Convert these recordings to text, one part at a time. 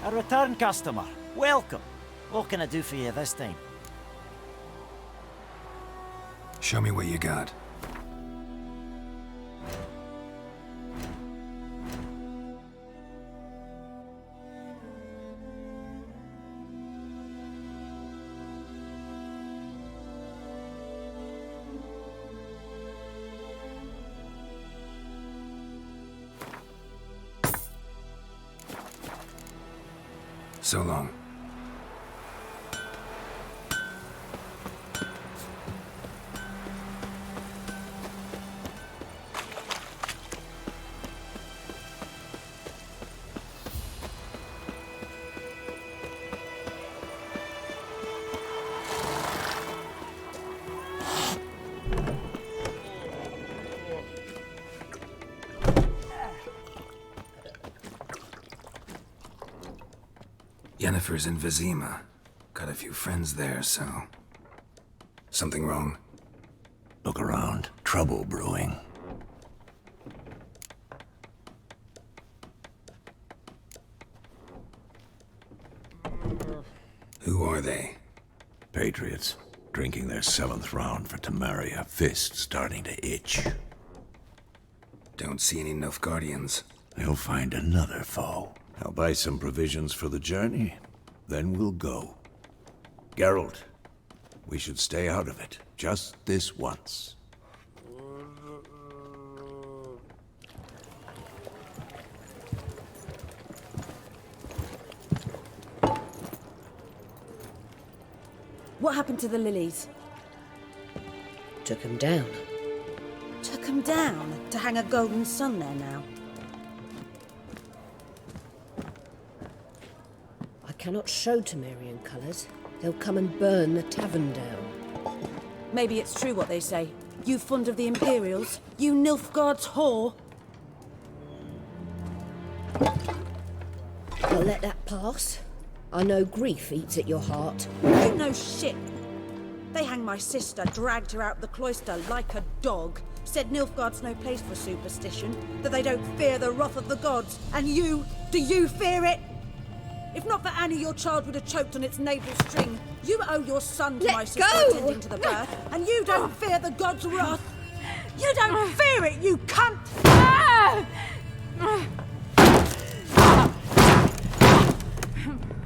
A return customer. Welcome. What can I do for you this time? Show me what you got. So long. Yennefer's in Vizima. Got a few friends there, so... Something wrong? Look around. Trouble brewing. Who are they? Patriots. Drinking their 7th round for Temeria. Fist starting to itch. Don't see any Nilfgaardians. They'll find another foe. I'll buy some provisions for the journey. Then we'll go. Geralt, we should stay out of it. Just this once. What happened to the lilies? Took him down. Took them down to hang a golden sun there now. I cannot show Temerian colours. They'll come and burn the tavern down. Maybe it's true what they say. You fond of the Imperials? You Nilfgaard's whore? I'll let that pass. I know grief eats at your heart. You know shit. They hanged my sister, dragged her out the cloister like a dog. Said Nilfgaard's no place for superstition, that they don't fear the wrath of the gods. And you, do you fear it? If not for Annie, your child would have choked on its navel string. You owe your son to my sister attending to the birth, and you don't fear the gods' wrath. You don't fear it, you cunt!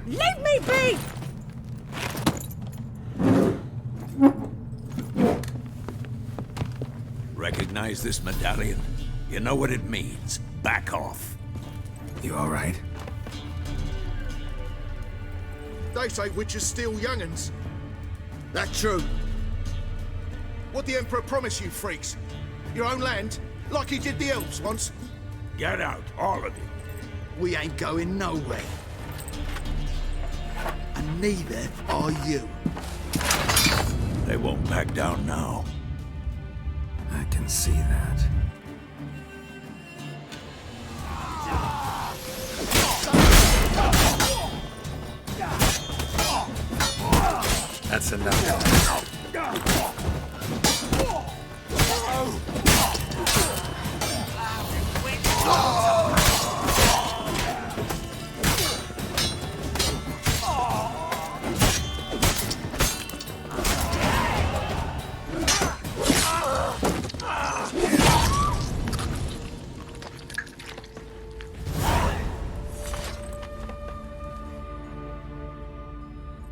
Leave me be! Recognize this medallion? You know what it means. Back off. You alright? They say witches steal young'uns. That true? What the Emperor promised you freaks? Your own land? Like he did the elves once? Get out, all of you. We ain't going nowhere. And neither are you. They won't back down now. I can see that. That's enough.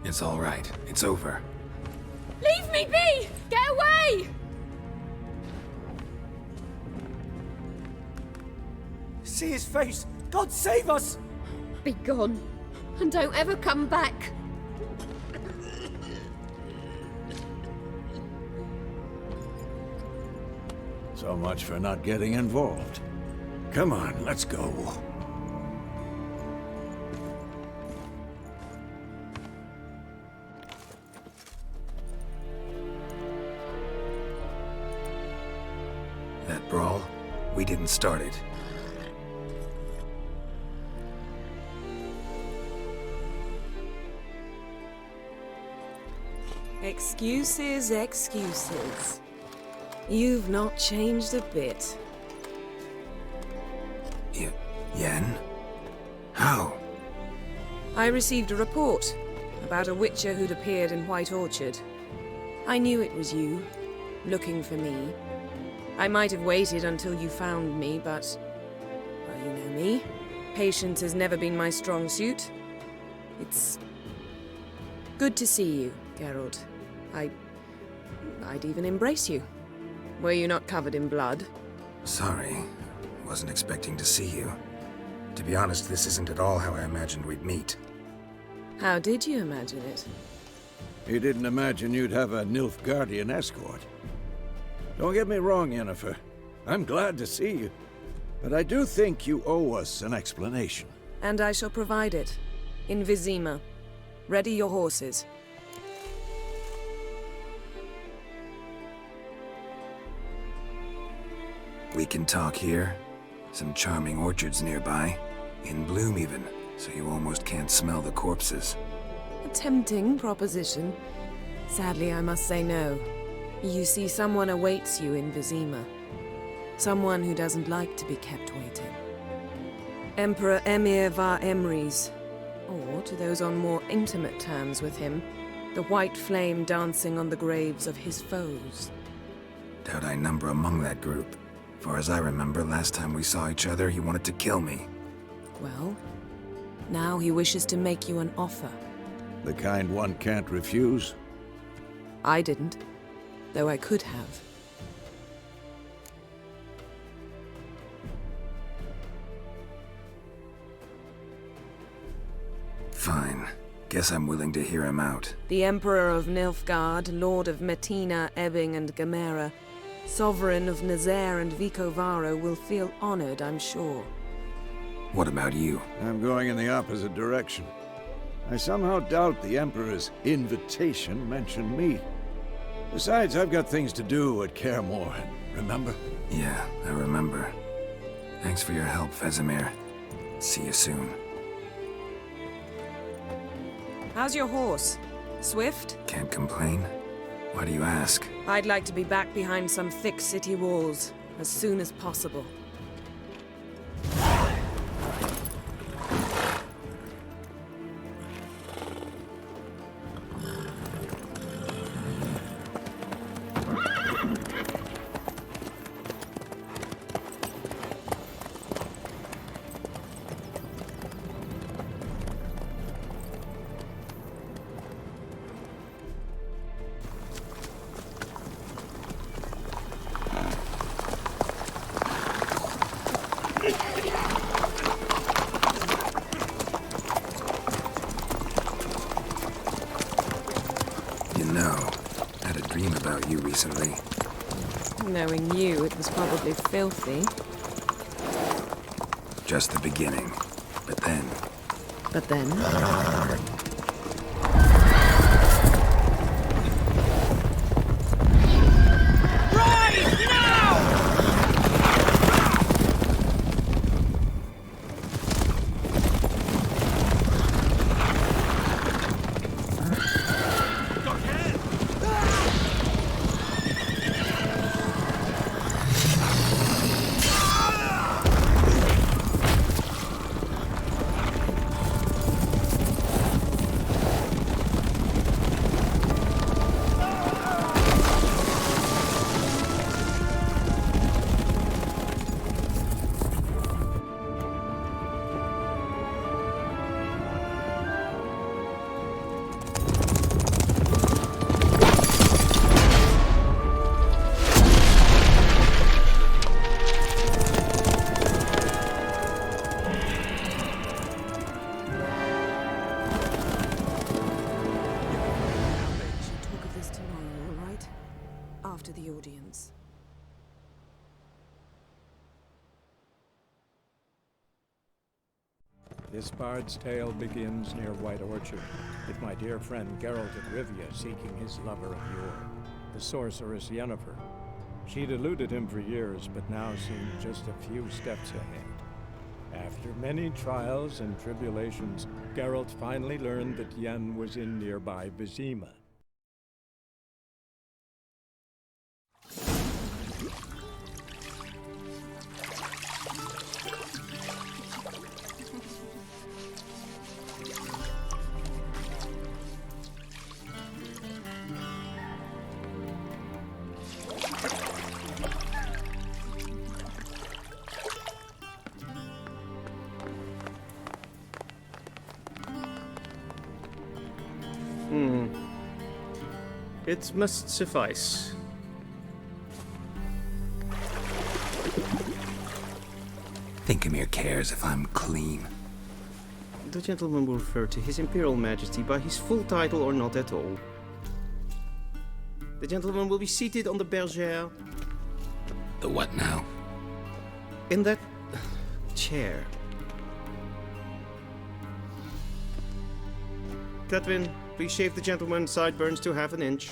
It's all right. It's over. Leave me be! Get away! See his face! God save us! Be gone. And don't ever come back. So much for not getting involved. Come on, let's go. That brawl, we didn't start it. Excuses, excuses. You've not changed a bit. Yen? How? I received a report about a witcher who'd appeared in White Orchard. I knew it was you, looking for me. I might have waited until you found me, but... well, you know me. Patience has never been my strong suit. It's... good to see you, Geralt. I'd even embrace you. Were you not covered in blood? Sorry. Wasn't expecting to see you. To be honest, this isn't at all how I imagined we'd meet. How did you imagine it? He didn't imagine you'd have a Nilfgaardian escort. Don't get me wrong, Yennefer. I'm glad to see you. But I do think you owe us an explanation. And I shall provide it. In Vizima. Ready your horses. We can talk here. Some charming orchards nearby. In bloom even, so you almost can't smell the corpses. A tempting proposition. Sadly, I must say no. You see, someone awaits you in Vizima. Someone who doesn't like to be kept waiting. Emperor Emir var Emrys. Or, to those on more intimate terms with him, the white flame dancing on the graves of his foes. Doubt I number among that group. Far as I remember, last time we saw each other, he wanted to kill me. Well, now he wishes to make you an offer. The kind one can't refuse? I didn't, though I could have. Fine. Guess I'm willing to hear him out. The Emperor of Nilfgaard, Lord of Metina, Ebbing and Gamera, Sovereign of Nazaire and Vicovaro will feel honored, I'm sure. What about you? I'm going in the opposite direction. I somehow doubt the Emperor's invitation mentioned me. Besides, I've got things to do at Kaer Morhen, remember? Yeah, I remember. Thanks for your help, Vesemir. See you soon. How's your horse? Swift? Can't complain. Why do you ask? I'd like to be back behind some thick city walls, as soon as possible. Recently. Knowing you, it was probably filthy. Just the beginning. But then... But then? This bard's tale begins near White Orchard, with my dear friend Geralt of Rivia seeking his lover of yore, the sorceress Yennefer. She'd eluded him for years, but now seemed just a few steps ahead. After many trials and tribulations, Geralt finally learned that Yen was in nearby Vizima. It must suffice. Thinkamere cares if I'm clean. The gentleman will refer to His Imperial Majesty by his full title or not at all. The gentleman will be seated on the bergère. The what now? In that chair. Catwin, please shave the gentleman's sideburns to half an inch.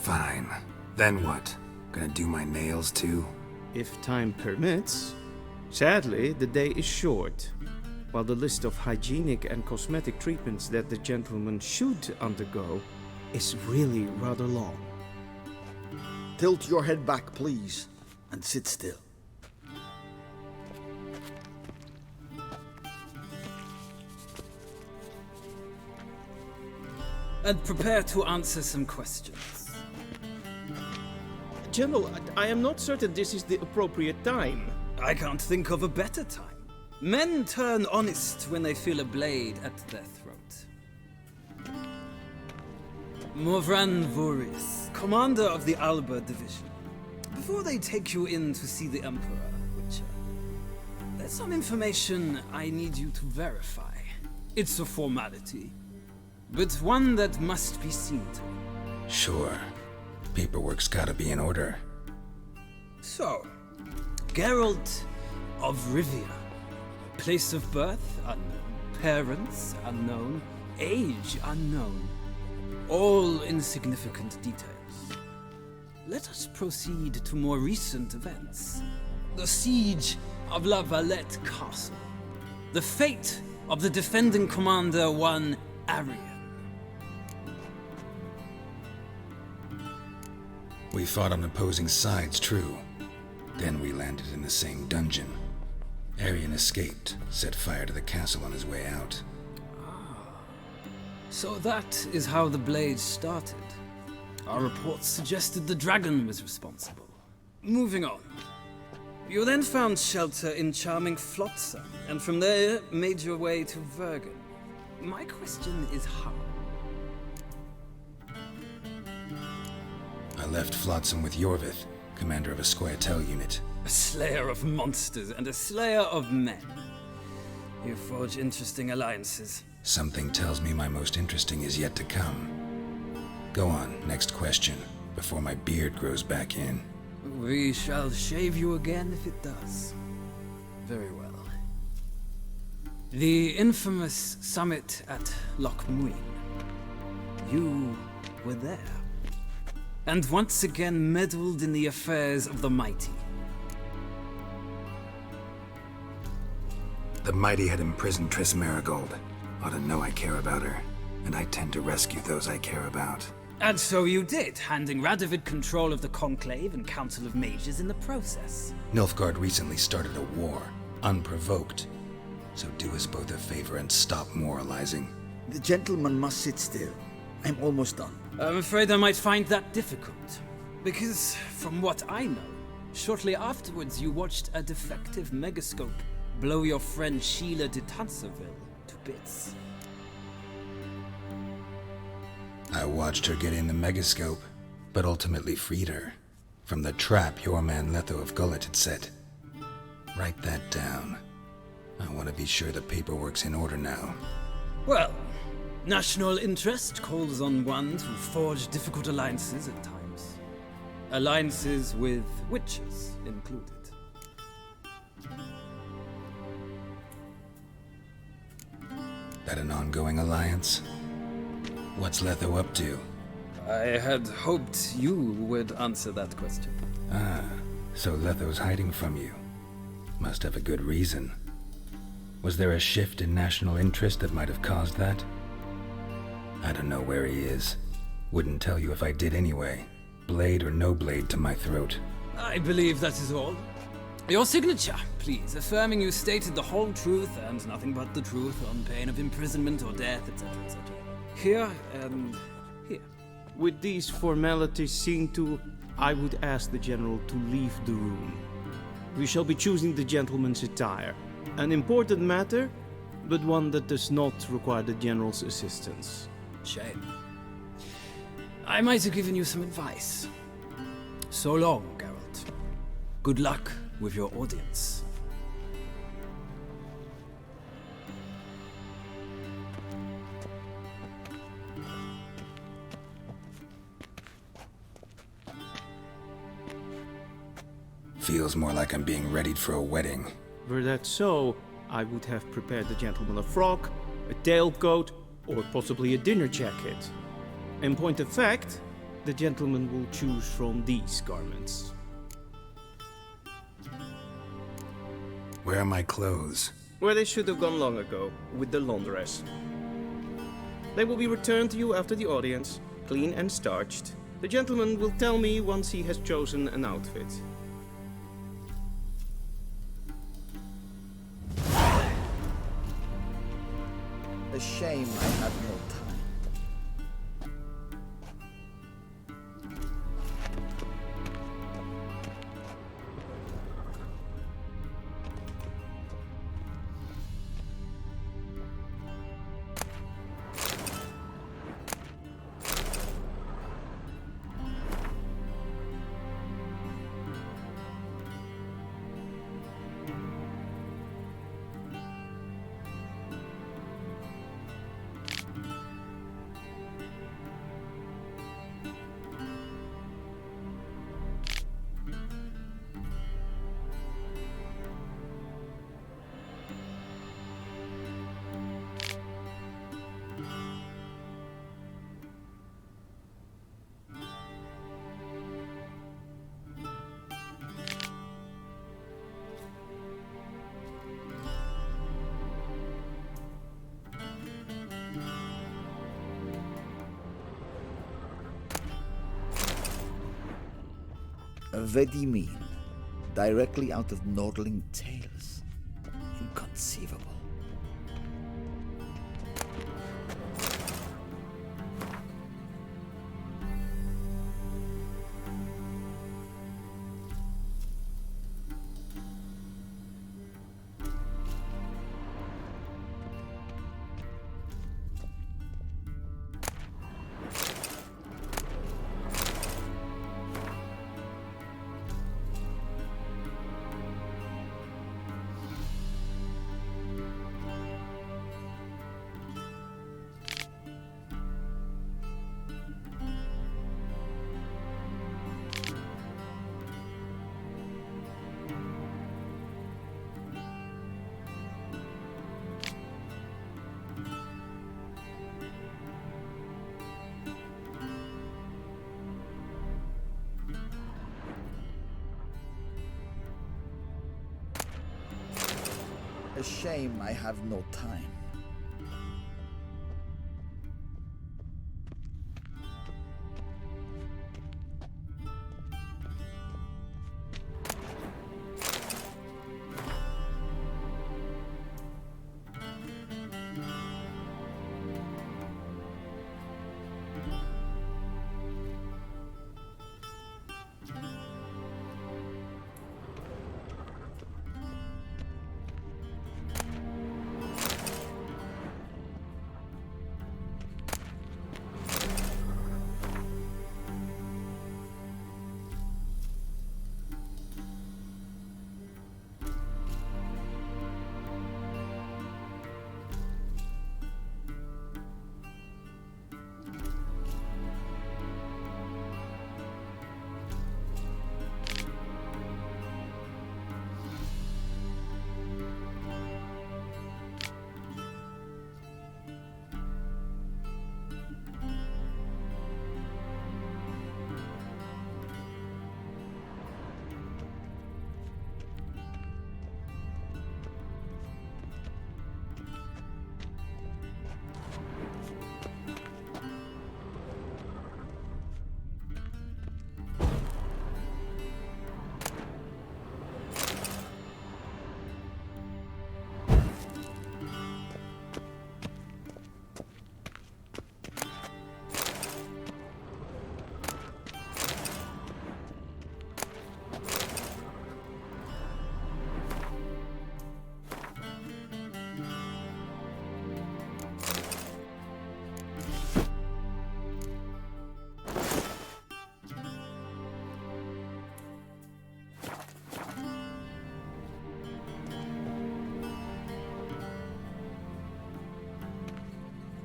Fine. Then what? Gonna do my nails too? If time permits. Sadly, the day is short, while the list of hygienic and cosmetic treatments that the gentleman should undergo is really rather long. Tilt your head back, please, and sit still. And prepare to answer some questions. General, I am not certain this is the appropriate time. I can't think of a better time. Men turn honest when they feel a blade at their throat. Morvran Voorhis, commander of the Alba Division. Before they take you in to see the Emperor, Witcher, there's some information I need you to verify. It's a formality, but one that must be seen to. Sure. Paperwork's gotta be in order. So, Geralt of Rivia. Place of birth unknown. Parents unknown. Age unknown. All insignificant details. Let us proceed to more recent events. The siege of La Valette Castle. The fate of the defending commander, one Arian. We fought on opposing sides, true. Then we landed in the same dungeon. Arian escaped, set fire to the castle on his way out. So that is how the Blade started. Our reports suggested the dragon was responsible. Moving on. You then found shelter in charming Flotsam, and from there made your way to Vergen. My question is how? I left Flotsam with Yorvith, commander of a Scoia'tael unit. A slayer of monsters and a slayer of men. You forge interesting alliances. Something tells me my most interesting is yet to come. Go on, next question, before my beard grows back in. We shall shave you again if it does. Very well. The infamous summit at Loch Muin. You were there. And once again meddled in the affairs of the mighty. The mighty had imprisoned Triss Marigold. Ought to know I care about her, and I tend to rescue those I care about. And so you did, handing Radovid control of the Conclave and Council of Mages in the process. Nilfgaard recently started a war, unprovoked. So do us both a favor and stop moralizing. The gentleman must sit still. I'm almost done. I'm afraid I might find that difficult. Because, from what I know, shortly afterwards you watched a defective megascope blow your friend Sheila de Tanserville to bits. I watched her get in the megascope, but ultimately freed her from the trap your man Letho of Gullet had set. Write that down. I want to be sure the paperwork's in order now. Well, national interest calls on one to forge difficult alliances at times. Alliances with witches included. That an ongoing alliance? What's Letho up to? I had hoped you would answer that question. Ah, so Letho's hiding from you. Must have a good reason. Was there a shift in national interest that might have caused that? I don't know where he is. Wouldn't tell you if I did anyway. Blade or no blade to my throat. I believe that is all. Your signature, please, affirming you stated the whole truth and nothing but the truth on pain of imprisonment or death, etc., etc. Here and here. With these formalities seen to, I would ask the General to leave the room. We shall be choosing the gentleman's attire. An important matter, but one that does not require the General's assistance. Shame. I might have given you some advice. So long, Geralt. Good luck with your audience. Feels more like I'm being readied for a wedding. Were that so, I would have prepared the gentleman a frock, a tailcoat, or possibly a dinner jacket. In point of fact, the gentleman will choose from these garments. Where are my clothes? Where they should have gone long ago, with the laundress. They will be returned to you after the audience, clean and starched. The gentleman will tell me once he has chosen an outfit. A shame I have no time. Very mean. Directly out of Nordling tales. Inconceivable. A shame I have no time.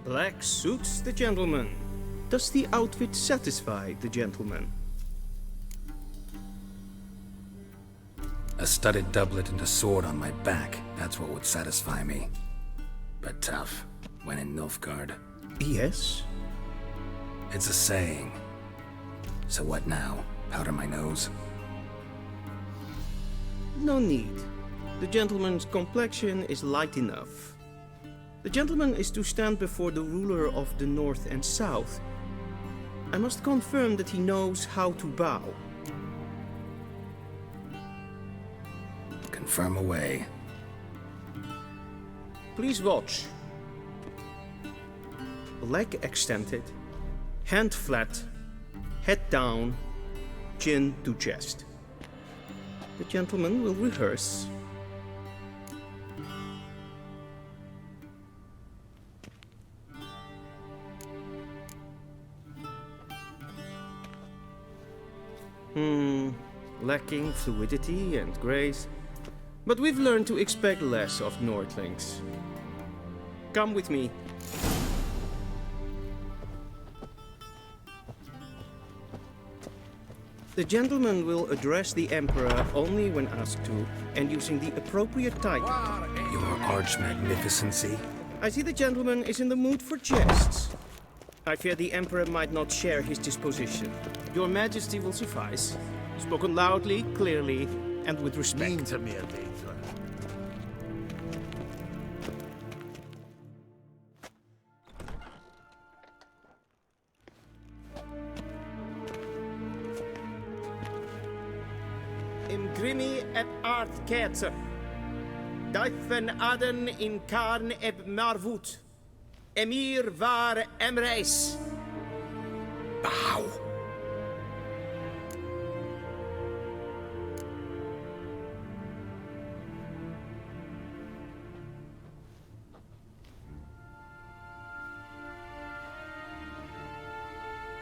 Black suits the gentleman. Does the outfit satisfy the gentleman? A studded doublet and a sword on my back, that's what would satisfy me. But tough, when in Nilfgaard. Yes? It's a saying. So what now? Powder my nose? No need. The gentleman's complexion is light enough. The gentleman is to stand before the ruler of the North and South. I must confirm that he knows how to bow. Confirm away. Please watch. Leg extended, hand flat, head down, chin to chest. The gentleman will rehearse. Lacking fluidity and grace. But we've learned to expect less of Nordlings. Come with me. The gentleman will address the Emperor only when asked to, and using the appropriate title. Your Arch-Magnificency? I see the gentleman is in the mood for jests. I fear the Emperor might not share his disposition. Your Majesty will suffice. Spoken loudly, clearly, and with respect. Imgrimi et art ketzer. Duifen aden in karn eb marvoet. Emir var emreis. Bow.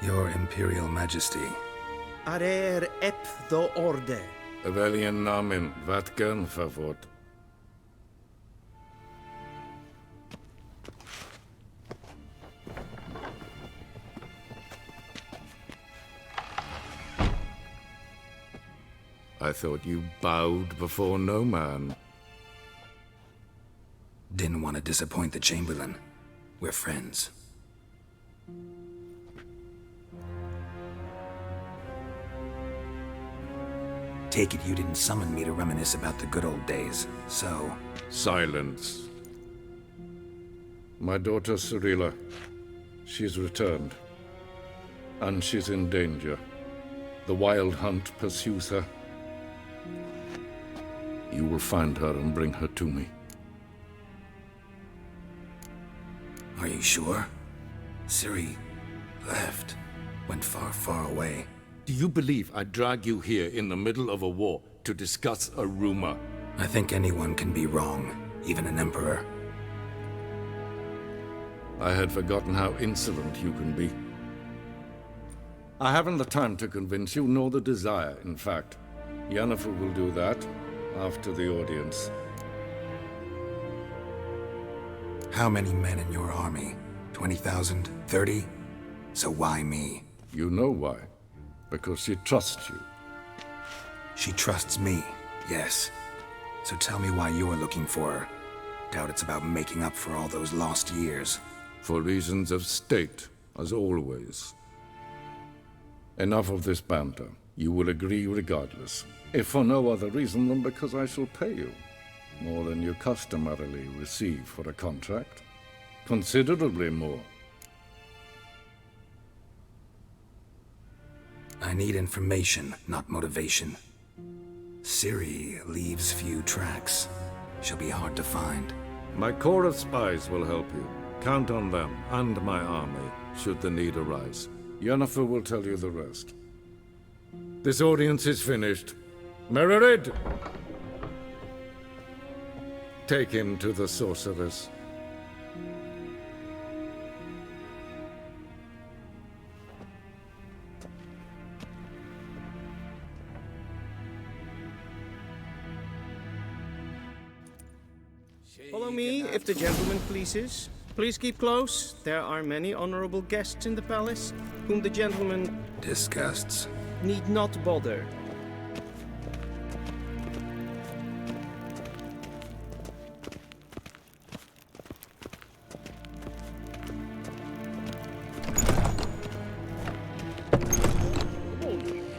Your Imperial Majesty. Arer ep the orde. Weljen namen, wat gern favort. I thought you bowed before no man. Didn't want to disappoint the Chamberlain. We're friends. Take it you didn't summon me to reminisce about the good old days, so... Silence. My daughter Cyrilla, she's returned. And she's in danger. The Wild Hunt pursues her. You will find her and bring her to me. Are you sure? Ciri left. Went far, far away. Do you believe I'd drag you here in the middle of a war to discuss a rumor? I think anyone can be wrong, even an emperor. I had forgotten how insolent you can be. I haven't the time to convince you, nor the desire, in fact. Yennefer will do that after the audience. How many men in your army? 20,000? 30? So why me? You know why. Because she trusts you. She trusts me, yes. So tell me why you're looking for her. Doubt it's about making up for all those lost years. For reasons of state, as always. Enough of this banter. You will agree regardless. If for no other reason than because I shall pay you. More than you customarily receive for a contract. Considerably more. I need information, not motivation. Ciri leaves few tracks. She'll be hard to find. My corps of spies will help you. Count on them, and my army, should the need arise. Yennefer will tell you the rest. This audience is finished. Mererid! Take him to the sorceress. Follow me, if the gentleman pleases. Please keep close. There are many honorable guests in the palace, whom the gentleman Disgusts. need not bother.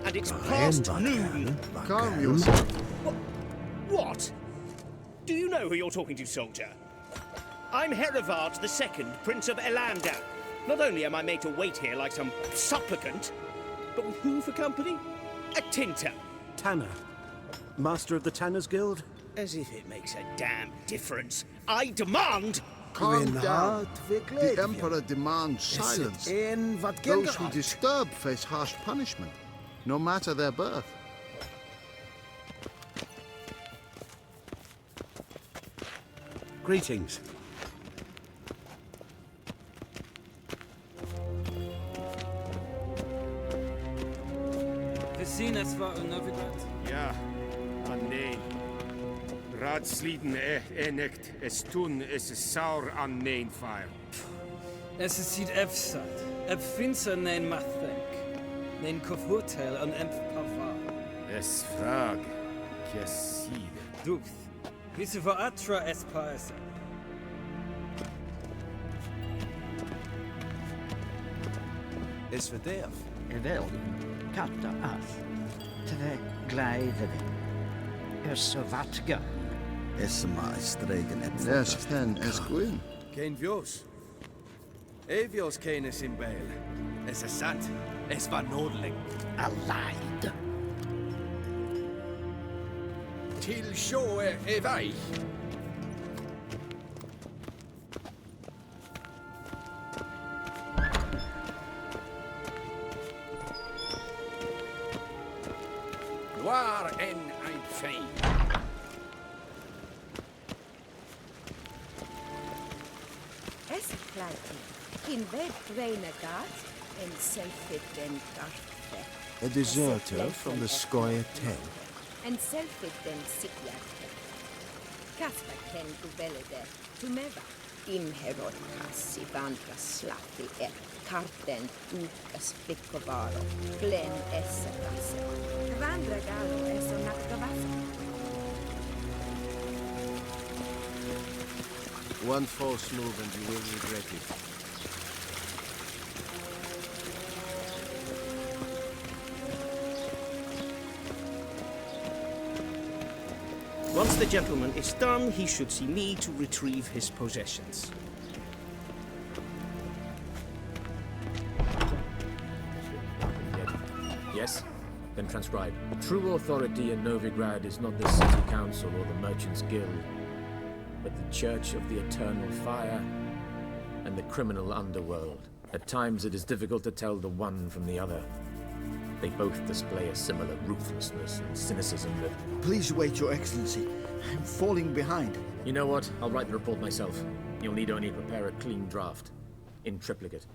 And it's past noon. Calm yourself. What? Do you know who you're talking to, soldier? I'm Herivard II, Prince of Elandar. Not only am I made to wait here like some supplicant, but with who for company? A tinter. Tanner. Master of the Tanners Guild? As if it makes a damn difference. I demand... Calm down. The Emperor demands silence. Those who disturb face harsh punishment, no matter their birth. Greetings. We zien het waar een Novigrad. Ja, nee. Raadsliden enicht es tun es saur an nein fire. Es is ziet efsat. Ep finser nein mathenk. Nein kofurtel an emp pava. Es frag. Kesside. Duth. Wisse voor atra es paese. Es verderf. Wel, katta af. Tve gleidere. Så vatga. Esma stregen et Es pen es gwyn. Kein Vios. Evios kenes in Bale. Es is sant. Es var nordling. Allied. Til sjå vei. Waar en ein fein. Es pleiten. In ved renegade en self-evident garfe. A deserter from the Scoia Ten. En self-evident sikiate. Kasper ken gubelede. Tumeva. Imherod kassi vandra slati et. Karten ukas picovaro. Glen esse kasse. Vandra galo eso nakavasa. One false move and you will regret it. Once the gentleman is done, he should see me to retrieve his possessions. Yes? Then transcribe. True authority in Novigrad is not the city council or the merchants' guild, but the Church of the Eternal Fire and the criminal underworld. At times it is difficult to tell the one from the other. They both display a similar ruthlessness and cynicism that... Please wait, Your Excellency. I'm falling behind. You know what? I'll write the report myself. You'll need only prepare a clean draft. In triplicate.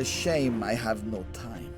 shame I have no time.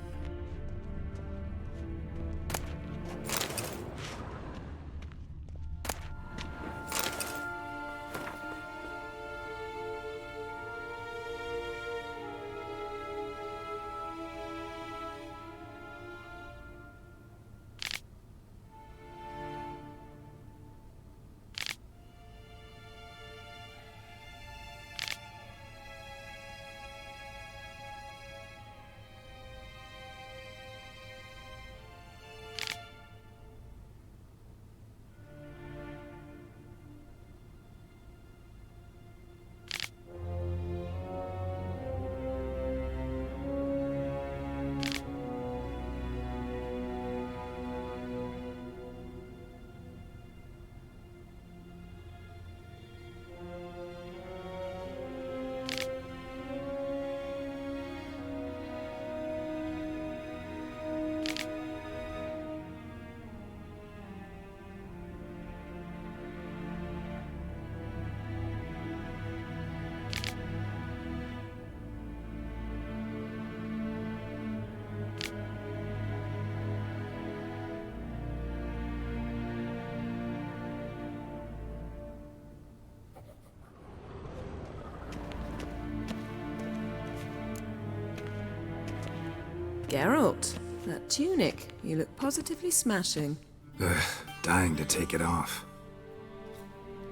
Geralt, that tunic. You look positively smashing. Ugh, dying to take it off.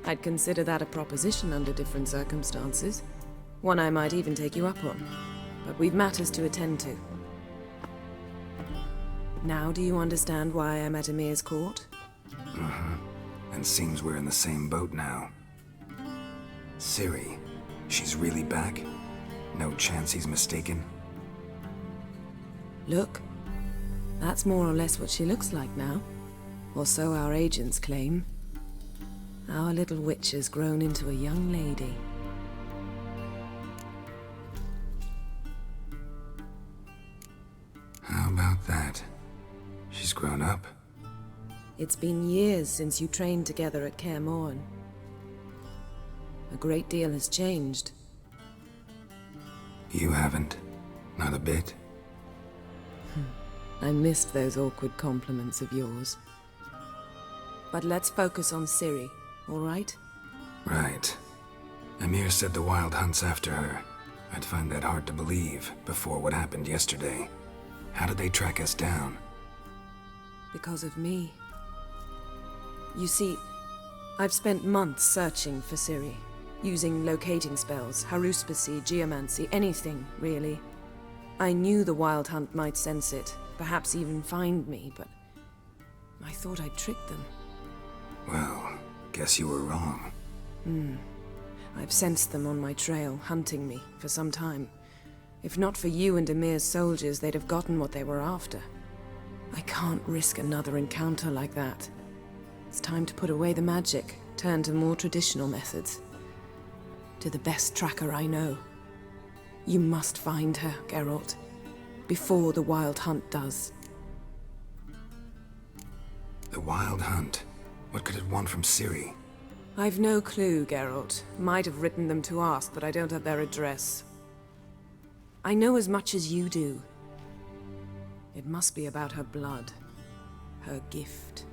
I'd consider that a proposition under different circumstances. One I might even take you up on. But we've matters to attend to. Now do you understand why I'm at Emir's court? And seems we're in the same boat now. Ciri, she's really back? No chance he's mistaken? Look, that's more or less what she looks like now. Or so our agents claim. Our little witch has grown into a young lady. How about that? She's grown up? It's been years since you trained together at Kaer Morhen. A great deal has changed. You haven't? Not a bit? I missed those awkward compliments of yours. But let's focus on Ciri, all right? Right. Emir said the Wild Hunt's after her. I'd find that hard to believe before what happened yesterday. How did they track us down? Because of me. You see, I've spent months searching for Ciri, using locating spells, haruspicy, geomancy, anything, really. I knew the Wild Hunt might sense it, perhaps even find me, but I thought I'd tricked them. Well, guess you were wrong. I've sensed them on my trail, hunting me, for some time. If not for you and Emir's soldiers, they'd have gotten what they were after. I can't risk another encounter like that. It's time to put away the magic, turn to more traditional methods. To the best tracker I know. You must find her, Geralt. Before the Wild Hunt does. The Wild Hunt? What could it want from Ciri? I've no clue, Geralt. Might have written them to ask, but I don't have their address. I know as much as you do. It must be about her blood. Her gift.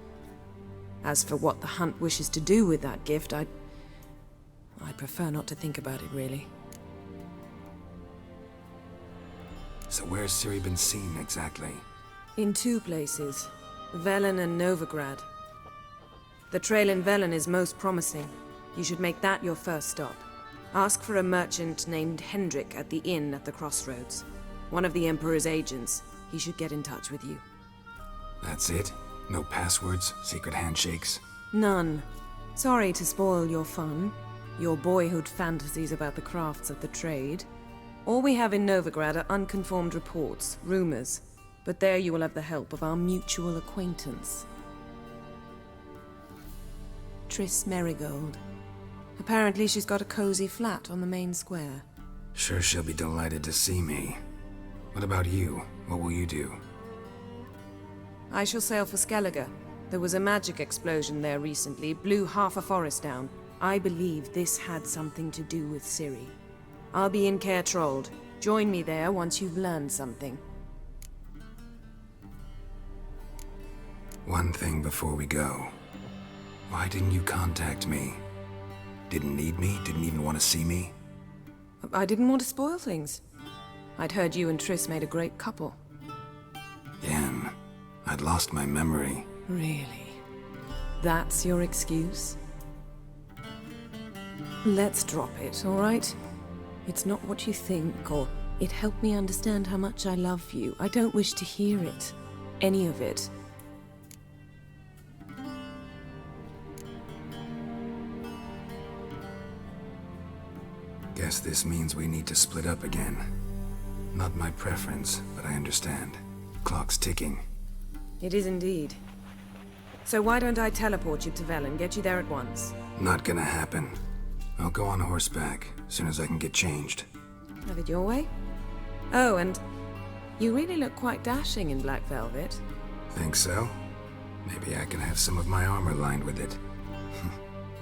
As for what the Hunt wishes to do with that gift, I'd prefer not to think about it, really. So where's Ciri been seen, exactly? In two places. Velen and Novigrad. The trail in Velen is most promising. You should make that your first stop. Ask for a merchant named Hendrik at the inn at the crossroads. One of the Emperor's agents. He should get in touch with you. That's it? No passwords? Secret handshakes? None. Sorry to spoil your fun. Your boyhood fantasies about the crafts of the trade. All we have in Novigrad are unconfirmed reports, rumors. But there you will have the help of our mutual acquaintance. Triss Merigold. Apparently she's got a cozy flat on the main square. Sure she'll be delighted to see me. What about you? What will you do? I shall sail for Skellige. There was a magic explosion there recently, blew half a forest down. I believe this had something to do with Ciri. I'll be in Caer Trold. Join me there once you've learned something. One thing before we go. Why didn't you contact me? Didn't need me? Didn't even want to see me? I didn't want to spoil things. I'd heard you and Triss made a great couple. Yen, I'd lost my memory. Really? That's your excuse? Let's drop it, all right? It's not what you think, or it helped me understand how much I love you. I don't wish to hear it. Any of it. Guess this means we need to split up again. Not my preference, but I understand. Clock's ticking. It is indeed. So why don't I teleport you to Vel and get you there at once? Not gonna happen. I'll go on horseback, as soon as I can get changed. Have it your way? Oh, and you really look quite dashing in black velvet. Think so? Maybe I can have some of my armor lined with it.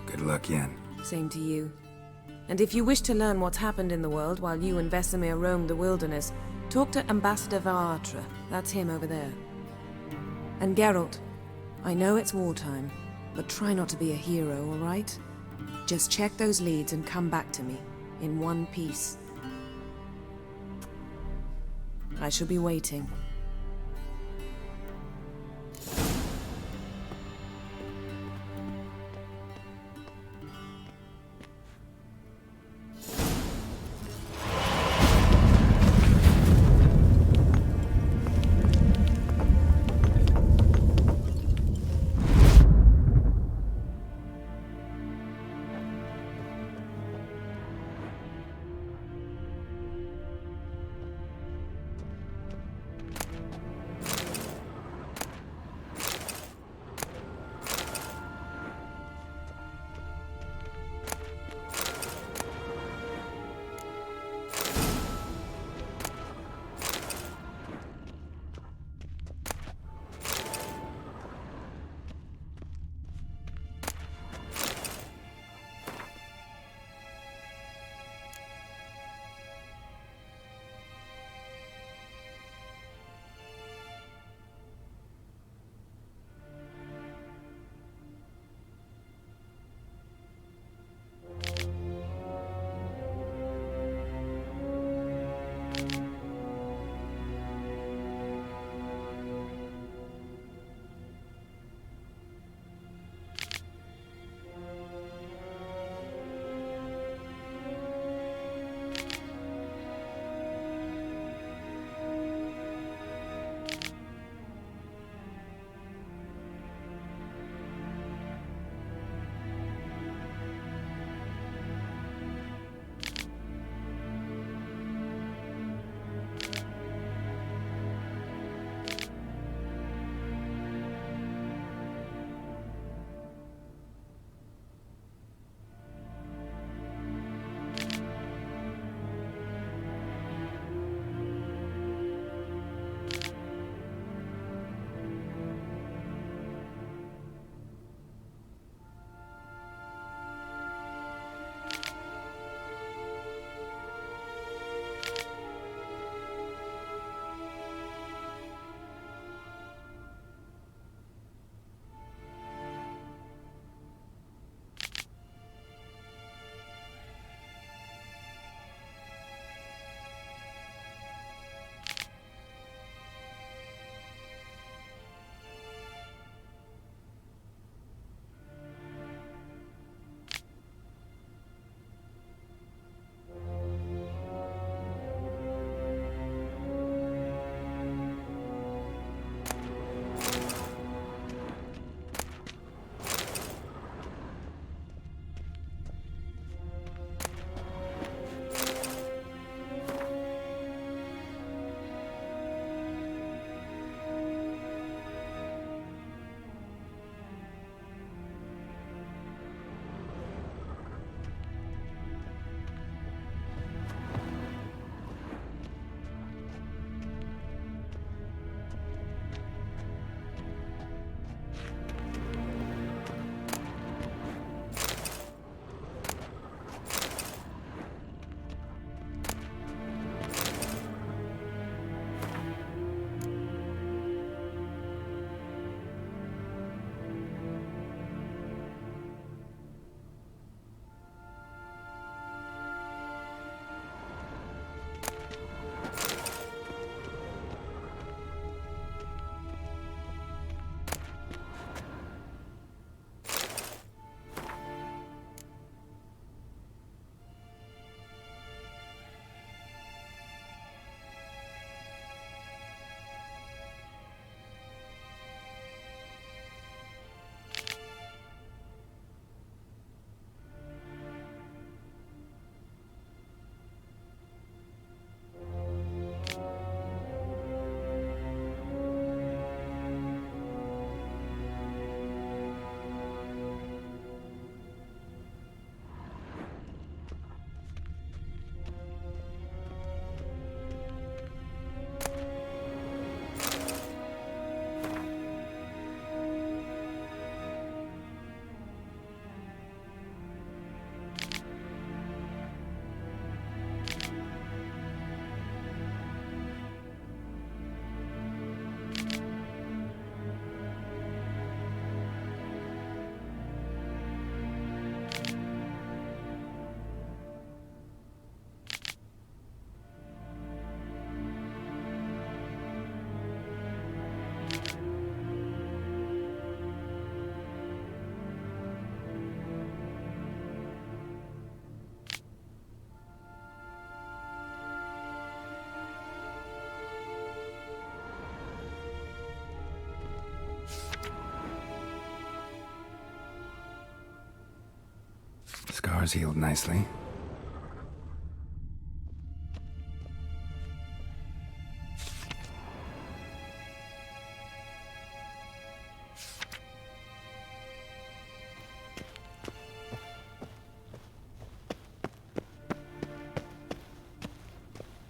Good luck, Yen. Same to you. And if you wish to learn what's happened in the world while you and Vesemir roamed the wilderness, talk to Ambassador Varatra. That's him over there. And Geralt, I know it's wartime, but try not to be a hero, all right? Just check those leads and come back to me, in one piece. I shall be waiting. Scars healed nicely.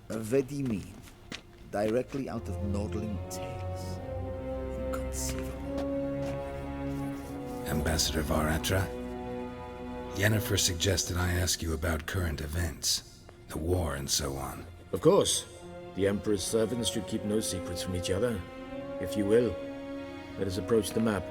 Vedimi, directly out of Nordling tales. Inconceivable. Ambassador Varatra, Yennefer suggested I ask you about current events, the war and so on. Of course. The Emperor's servants should keep no secrets from each other. If you will, let us approach the map.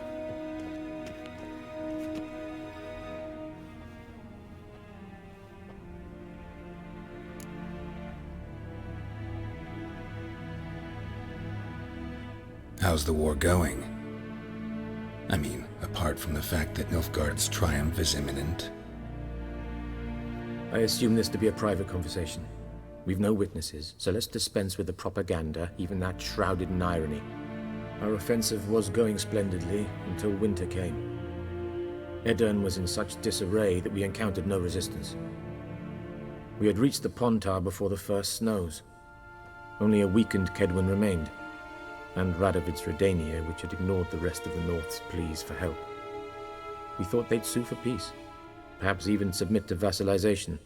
How's the war going? I mean, apart from the fact that Nilfgaard's triumph is imminent. I assume this to be a private conversation. We've no witnesses, so let's dispense with the propaganda, even that shrouded in irony. Our offensive was going splendidly until winter came. Edirn was in such disarray that we encountered no resistance. We had reached the Pontar before the first snows. Only a weakened Kedwin remained, and Radovid's Redania, which had ignored the rest of the North's pleas for help. We thought they'd sue for peace, perhaps even submit to vassalization.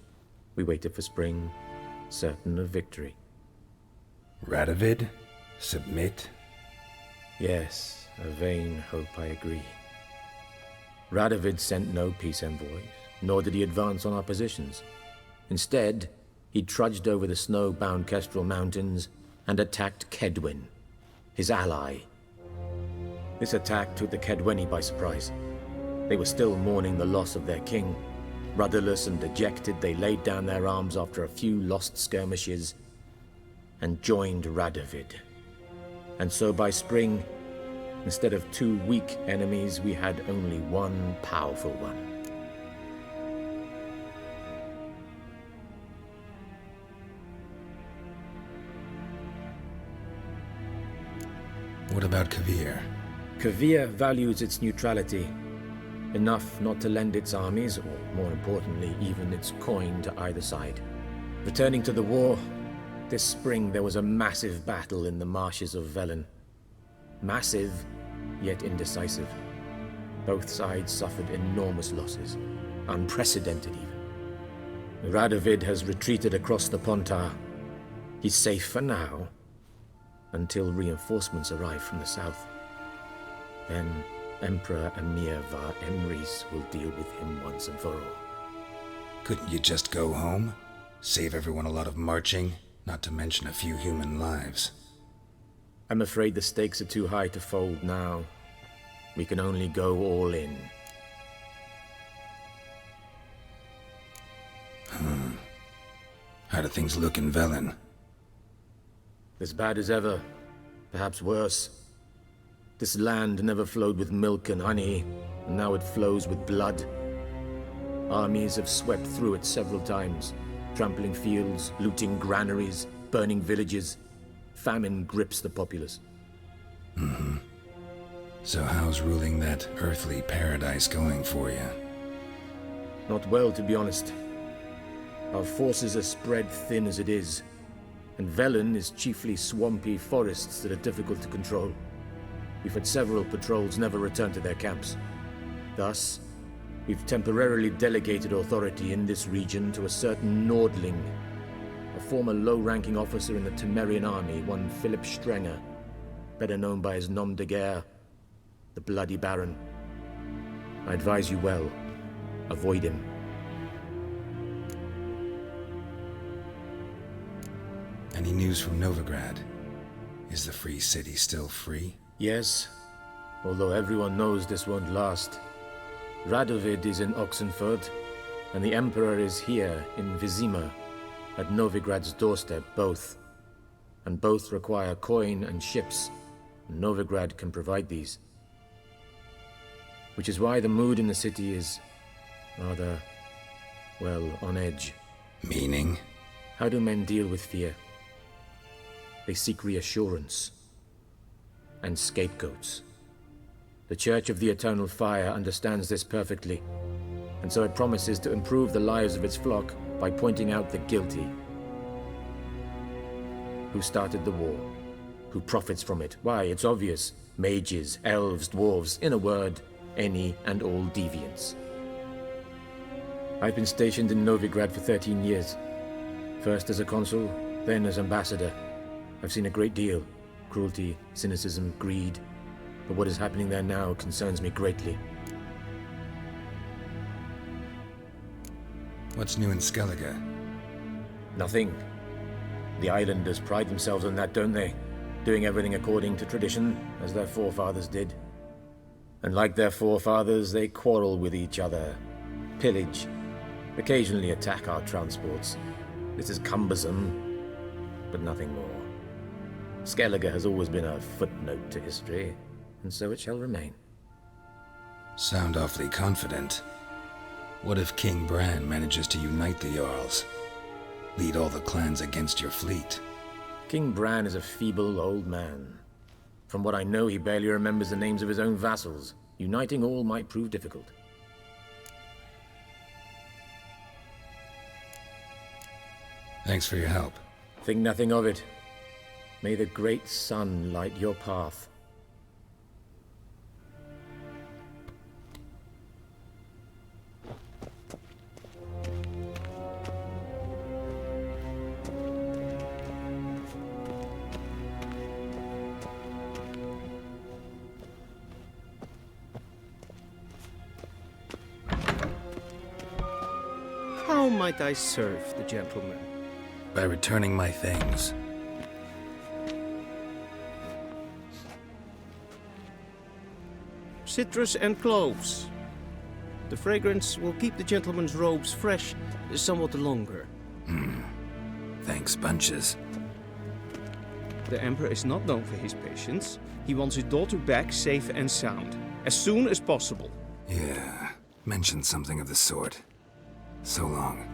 We waited for spring, certain of victory. Radovid? Submit? Yes, a vain hope, I agree. Radovid sent no peace envoys, nor did he advance on our positions. Instead, he trudged over the snow-bound Kestrel Mountains and attacked Kedwin, his ally. This attack took the Kedweni by surprise. They were still mourning the loss of their king. Rudderless and dejected, they laid down their arms after a few lost skirmishes and joined Radovid. And so by spring, instead of 2 weak enemies, we had only one powerful one. What about Kavir? Kavir values its neutrality, enough not to lend its armies, or more importantly, even its coin to either side. Returning to the war, this spring there was a massive battle in the marshes of Velen. Massive, yet indecisive. Both sides suffered enormous losses, unprecedented even. Radovid has retreated across the Pontar. He's safe for now, until reinforcements arrive from the south. Then Emperor Emir Var Emrys will deal with him once and for all. Couldn't you just go home? Save everyone a lot of marching, not to mention a few human lives. I'm afraid the stakes are too high to fold now. We can only go all in. How do things look in Velen? As bad as ever, perhaps worse. This land never flowed with milk and honey, and now it flows with blood. Armies have swept through it several times, trampling fields, looting granaries, burning villages. Famine grips the populace. So how's ruling that earthly paradise going for you? Not well, to be honest. Our forces are spread thin as it is, and Velen is chiefly swampy forests that are difficult to control. We've had several patrols never return to their camps. Thus, we've temporarily delegated authority in this region to a certain Nordling, a former low-ranking officer in the Temerian army, one Philip Strenger, better known by his nom de guerre, the Bloody Baron. I advise you well. Avoid him. Any news from Novigrad? Is the free city still free? Yes, although everyone knows this won't last. Radovid is in Oxenfurt, and the Emperor is here in Vizima, at Novigrad's doorstep, both. And both require coin and ships, and Novigrad can provide these. Which is why the mood in the city is rather, well, on edge. Meaning? How do men deal with fear? They seek reassurance and scapegoats. The Church of the Eternal Fire understands this perfectly. and so it promises to improve the lives of its flock by pointing out the guilty. Who started the war? Who profits from it? Why, it's obvious. Mages, elves, dwarves, in a word, any and all deviants. I've been stationed in Novigrad for 13 years. First as a consul, then as ambassador. I've seen a great deal. Cruelty, cynicism, greed. But what is happening there now concerns me greatly. What's new in Skellige? Nothing. The islanders pride themselves on that, don't they? Doing everything according to tradition, as their forefathers did. And like their forefathers, they quarrel with each other, pillage, occasionally attack our transports. This is cumbersome, but nothing more. Skellige has always been a footnote to history, and so it shall remain. Sound awfully confident. What if King Bran manages to unite the Jarls? Lead all the clans against your fleet? King Bran is a feeble old man. From what I know, he barely remembers the names of his own vassals. Uniting all might prove difficult. Thanks for your help. Think nothing of it. May the great sun light your path. How might I serve the gentleman? By returning my things. Citrus and cloves. The fragrance will keep the gentleman's robes fresh somewhat longer. Thanks, bunches. The Emperor is not known for his patience. He wants his daughter back safe and sound, as soon as possible. Yeah, mentioned something of the sort. So long.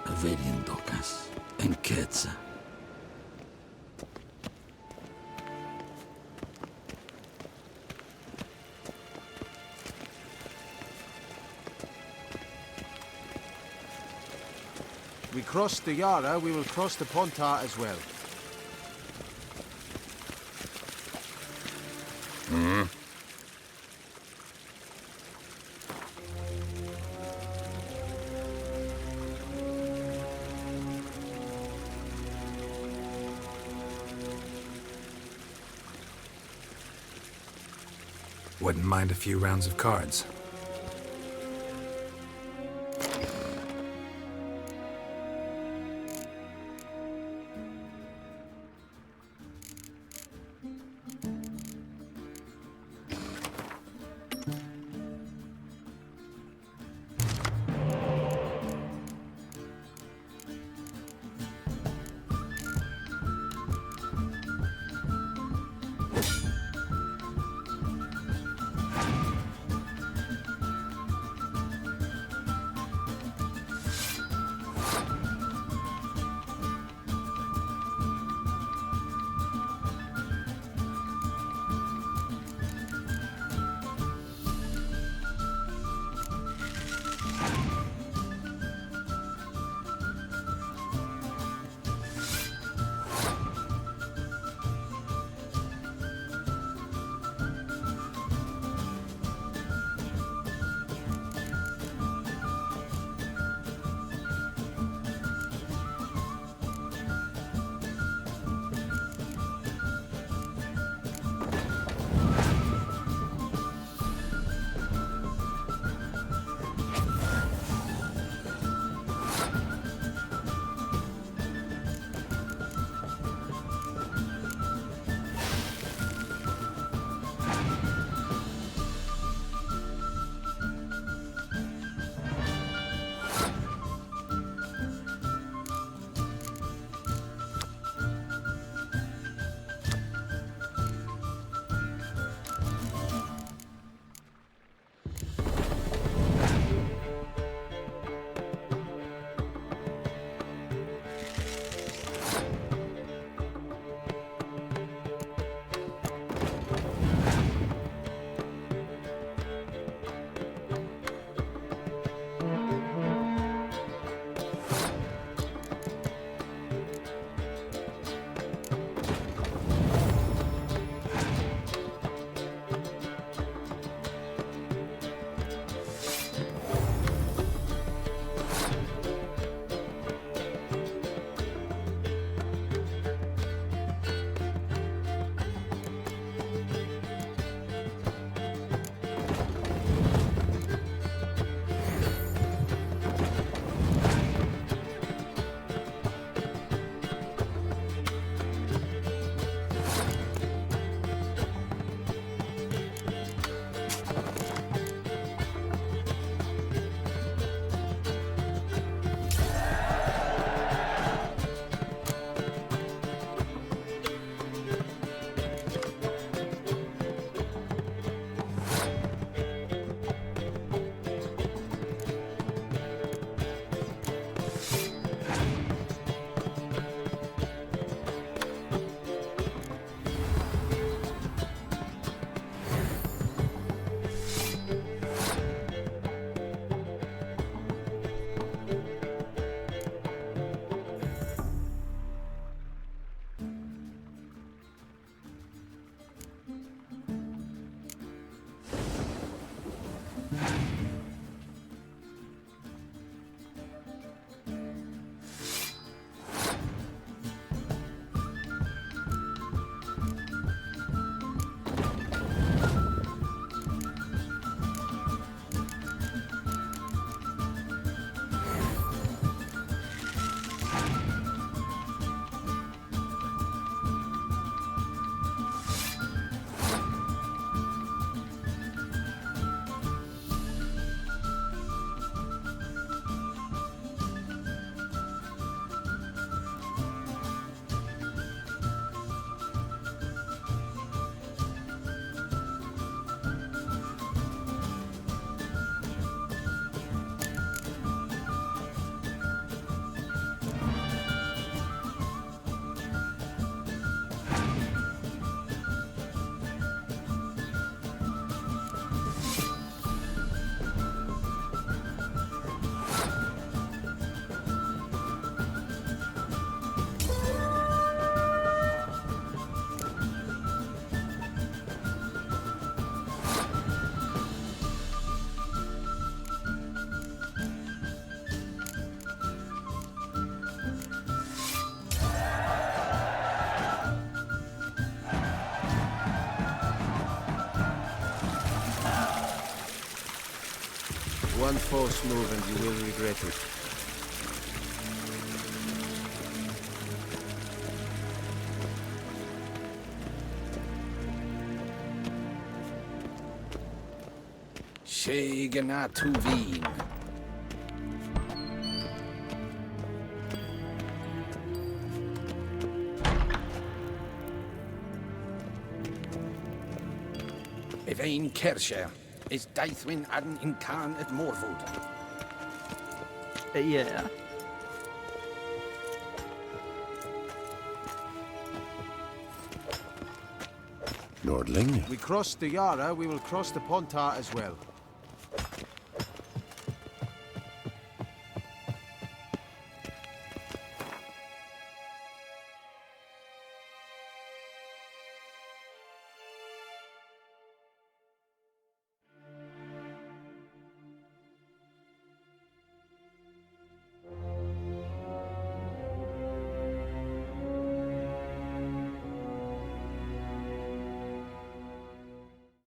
Averian Docas and Ketza. We crossed the Yara, we will cross the Pontar as well. Wouldn't mind a few rounds of cards. One false move and you will regret it. Shegana Tuvin. Evain Kersher is Daithwin Adden in Khan at Morwood. Yeah. Lordling? We crossed the Yara, we will cross the Pontar as well.